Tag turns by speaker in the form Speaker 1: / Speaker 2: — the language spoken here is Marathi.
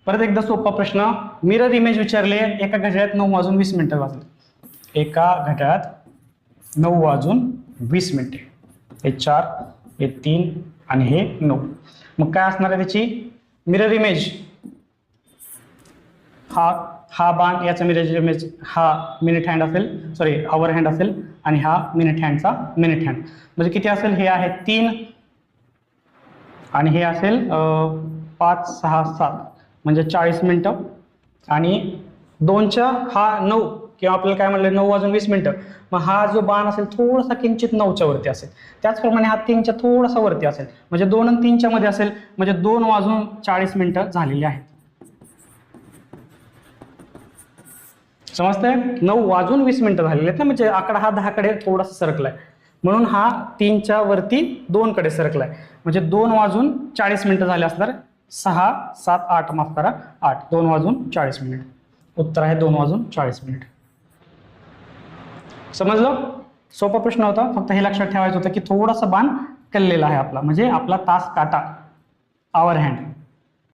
Speaker 1: परत एकदा सोपा प्रश्न, मिरर इमेज विचारले, एका घड्याळात 9:20 वाजले, एका घड्याळात 9:20, हे 4, हे 3 आणि हे 9. मग काय असणार आहे त्याची मिरर इमेज? हा बाण, याचा मिरर इमेज हा मिनिट हँड असेल, सॉरी आवर हँड असेल, आणि हा मिनिट हँडचा मिनिट हँड. म्हणजे किती असेल? हे आहे 3 आणि हे असेल 5, 6, 7 म्हणजे 40 मिनिटं. आणि 2च्या हा 9 किंवा आपल्याला काय म्हणलं 9:20. मग हा जो बाण असेल थोडासा किंचित 9च्या वरती असेल. त्याचप्रमाणे हा 3च्या थोडासा वरती असेल, म्हणजे 2 आणि 3च्या मध्ये असेल, म्हणजे 2:40 झालेले आहेत. समजतंय? 9:20 झालेले आहेत ना, म्हणजे आकडा हा 10 कडे थोडासा सरकलाय, म्हणून हा 3च्या वरती 2 कडे सरकलाय, म्हणजे 2:40 झाले असणार. 6, 7, 8 माफ करा 8, 2:40. उत्तर आहे 2:40. समजलं? सोपा प्रश्न होता, फक्त हे लक्षात ठेवायचं होतं की थोडासा बाण कललेला आहे आपला, म्हणजे आपला तास काटा, आवर हँड.